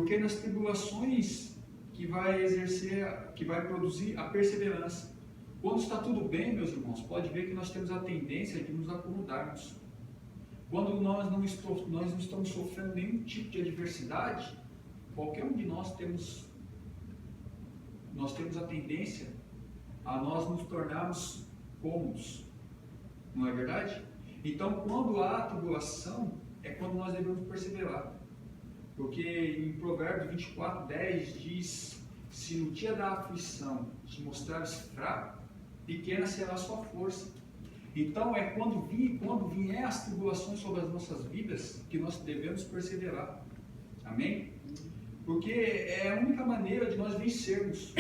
Porque nas tribulações que vai produzir a perseverança. Quando está tudo bem, meus irmãos, pode ver que nós temos a tendência de nos acomodarmos. Quando nós não estamos sofrendo nenhum tipo de adversidade, qualquer um de nós temos a tendência a nós nos tornarmos cômodos. Não é verdade? Então, quando há tribulação, é quando nós devemos perseverar. Porque em Provérbios 24:10 diz: se no dia da aflição te mostrares fraco, pequena será a sua força. Então é quando vier as tribulações sobre as nossas vidas que nós devemos perseverar. Amém? Porque é a única maneira de nós vencermos.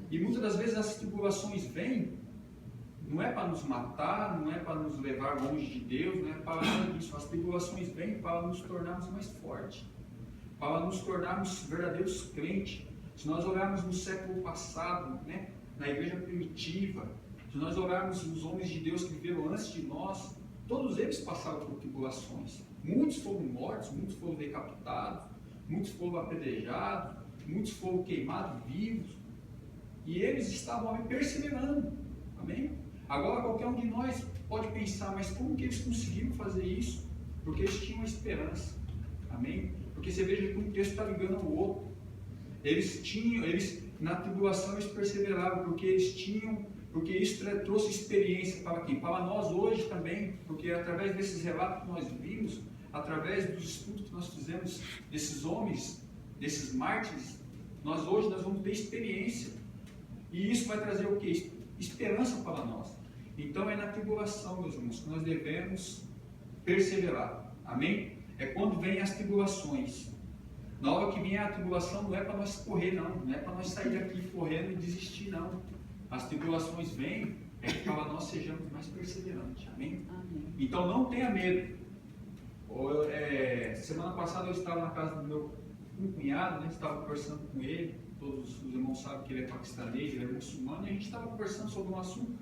E muitas das vezes as tribulações vêm, não é para nos matar, não é para nos levar longe de Deus, não é para nada disso. As tribulações vêm para nos tornarmos mais fortes, para nos tornarmos verdadeiros crentes. Se nós olharmos no século passado, né, na igreja primitiva, se nós olharmos os homens de Deus que viveram antes de nós, todos eles passaram por tribulações. Muitos foram mortos, muitos foram decapitados, muitos foram apedrejados, muitos foram queimados vivos. E eles estavam ali perseverando. Amém? Agora qualquer um de nós pode pensar, mas como que eles conseguiram fazer isso? Porque eles tinham esperança. Amém? Porque você veja que um texto está ligando ao outro. Eles na tribulação eles perseveravam, porque isso trouxe experiência para quem? Para nós hoje também, porque através desses relatos que nós vimos, através dos estudos que nós fizemos desses homens, desses mártires, nós vamos ter experiência. E isso vai trazer o quê? Esperança para nós. Então é na tribulação, meus irmãos, que nós devemos perseverar. Amém? É quando vêm as tribulações. Na hora que vier a tribulação, não é para nós correr, não é para nós sair daqui correndo e desistir, não. As tribulações vêm, é para nós sejamos mais perseverantes. Amém? Amém. Então não tenha medo. Semana passada eu estava na casa do meu cunhado, né? Estava conversando com ele. Todos os irmãos sabem que ele é paquistanês, ele é muçulmano, e a gente estava conversando sobre um assunto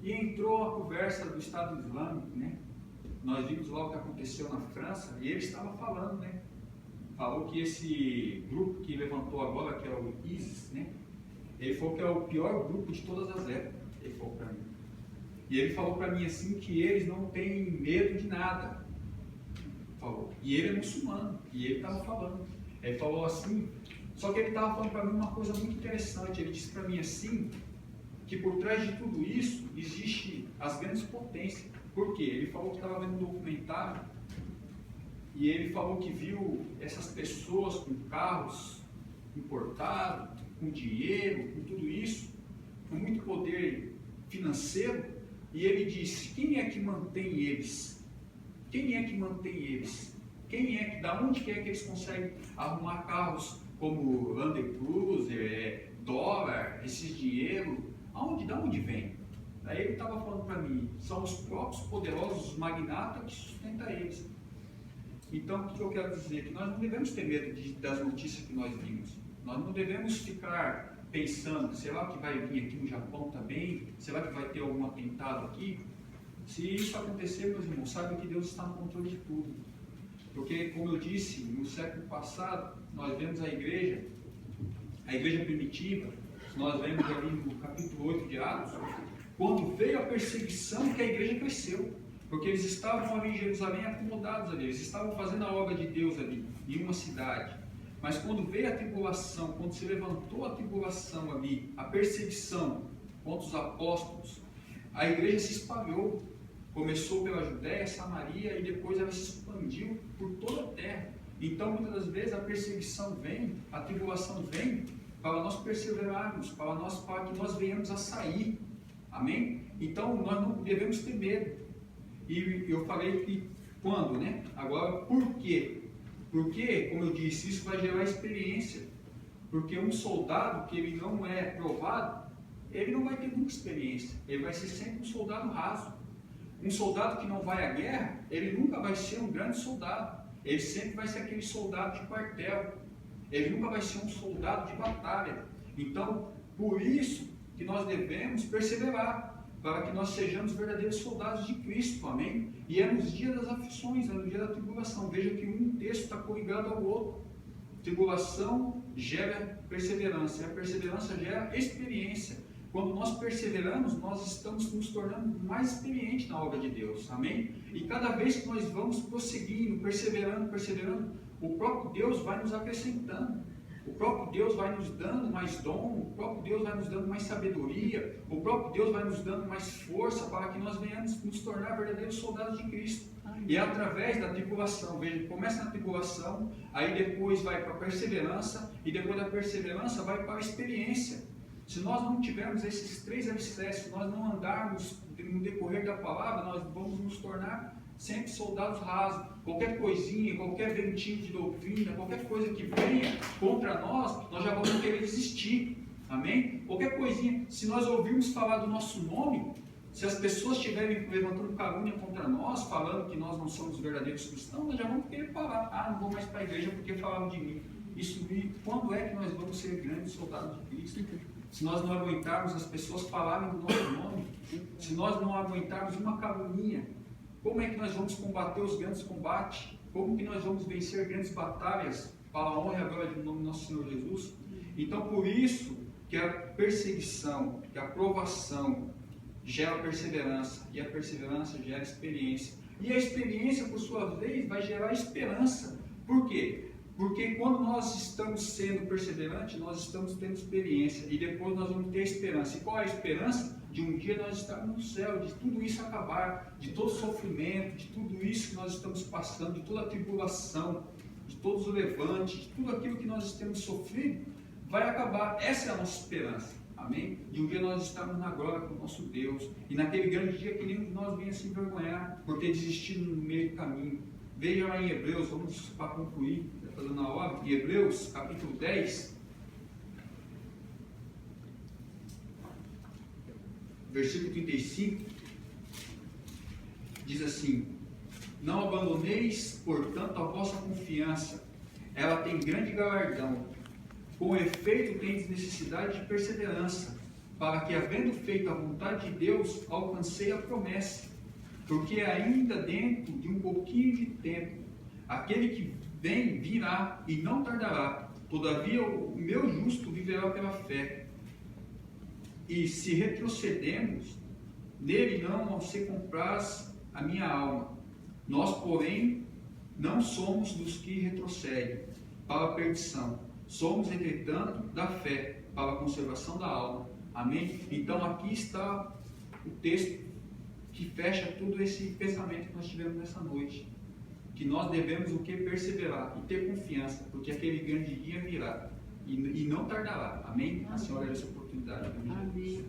e entrou a conversa do Estado Islâmico, né? Nós vimos lá o que aconteceu na França e ele estava falando, né? Falou que esse grupo que levantou agora, que é o ISIS, né? Ele falou que é o pior grupo de todas as épocas. Ele falou para mim. E ele falou para mim assim que eles não têm medo de nada. Falou. E ele é muçulmano. E ele estava falando. Ele falou assim. Só que ele estava falando para mim uma coisa muito interessante. Ele disse para mim assim que por trás de tudo isso existe as grandes potências. Por quê? Ele falou que estava vendo um documentário. E ele falou que viu essas pessoas com carros importados, com dinheiro, com tudo isso, com muito poder financeiro. E ele disse: quem é que mantém eles? Quem é que mantém eles? Da onde que é que eles conseguem arrumar carros como Land Cruiser, dólar, esses dinheiro? Da onde vem? Aí ele estava falando para mim: são os próprios poderosos magnatas que sustentam eles. Então, o que eu quero dizer? Que nós não devemos ter medo das notícias que nós vimos. Nós não devemos ficar pensando, será que vai vir aqui no Japão também? Será que vai ter algum atentado aqui? Se isso acontecer, meus irmãos, saibam que Deus está no controle de tudo. Porque, como eu disse, no século passado, nós vemos a igreja primitiva, nós vemos ali no capítulo 8 de Atos, quando veio a perseguição que a igreja cresceu. Porque eles estavam ali em Jerusalém acomodados ali, eles estavam fazendo a obra de Deus ali, em uma cidade. Mas quando veio a tribulação, quando se levantou a tribulação ali, a perseguição contra os apóstolos, a igreja se espalhou. Começou pela Judéia, Samaria e depois ela se expandiu por toda a terra. Então muitas das vezes a perseguição vem, a tribulação vem para nós perseverarmos, para que nós venhamos a sair. Amém? Então nós não devemos ter medo. E eu falei que quando, né? Agora, por quê? Porque, como eu disse, isso vai gerar experiência. Porque um soldado que ele não é provado, ele não vai ter muita experiência. Ele vai ser sempre um soldado raso. Um soldado que não vai à guerra, ele nunca vai ser um grande soldado. Ele sempre vai ser aquele soldado de quartel. Ele nunca vai ser um soldado de batalha. Então, por isso que nós devemos perseverar, para que nós sejamos verdadeiros soldados de Cristo, amém? E é nos dias das aflições, é no dia da tribulação. Veja que um texto está coligado ao outro. tribulação gera perseverança, e a perseverança gera experiência. Quando nós perseveramos, nós estamos nos tornando mais experientes na obra de Deus, amém? E cada vez que nós vamos prosseguindo, perseverando, o próprio Deus vai nos acrescentando. O próprio Deus vai nos dando mais dom, o próprio Deus vai nos dando mais sabedoria, o próprio Deus vai nos dando mais força para que nós venhamos nos tornar verdadeiros soldados de Cristo. E é através da tribulação, veja, começa na tribulação, aí depois vai para a perseverança, e depois da perseverança vai para a experiência. Se nós não tivermos esses 3 alicerces, se nós não andarmos no decorrer da palavra, nós vamos nos tornar sempre soldados rasos. Qualquer coisinha, qualquer ventinho de doutrina, qualquer coisa que venha contra nós, nós já vamos querer desistir. Amém? Qualquer coisinha, se nós ouvirmos falar do nosso nome, se as pessoas estiverem levantando calúnia contra nós, falando que nós não somos verdadeiros cristãos, nós já vamos querer falar: ah, não vou mais para a igreja porque falaram de mim. Quando é que nós vamos ser grandes soldados de Cristo? Se nós não aguentarmos as pessoas falarem do nosso nome, se nós não aguentarmos uma calúnia, como é que nós vamos combater os grandes combates? Como que nós vamos vencer grandes batalhas para a honra e a glória do nome do nosso Senhor Jesus? Então, por isso que a perseguição, que a provação gera perseverança, e a perseverança gera experiência. E a experiência, por sua vez, vai gerar esperança. Por quê? Porque quando nós estamos sendo perseverantes, nós estamos tendo experiência, e depois nós vamos ter esperança. E qual é a esperança? De um dia nós estarmos no céu, de tudo isso acabar, de todo sofrimento, de tudo isso que nós estamos passando, de toda a tribulação, de todos os levantes, de tudo aquilo que nós estamos sofrendo, vai acabar. Essa é a nossa esperança, amém? De um dia nós estarmos na glória com o nosso Deus, e naquele grande dia que nenhum de nós venha se envergonhar por ter desistido no meio do caminho. Veja lá em Hebreus, vamos para concluir, fazendo a obra, em Hebreus, capítulo 10, versículo 35, diz assim: não abandoneis, portanto, a vossa confiança, ela tem grande galardão, com efeito tendes necessidade de perseverança, para que, havendo feito a vontade de Deus, alcancei a promessa. Porque ainda dentro de um pouquinho de tempo, aquele que vem virá e não tardará. Todavia o meu justo viverá pela fé. E se retrocedemos, nele não se compraz a minha alma. Nós, porém, não somos dos que retrocedem para a perdição. Somos, entretanto, da fé para a conservação da alma. Amém? Então aqui está o texto que fecha todo esse pensamento que nós tivemos nessa noite. Que nós devemos o que? Perseverar e ter confiança, porque aquele grande dia virá e não tardará. Amém? A Senhora deu essa oportunidade. Amém.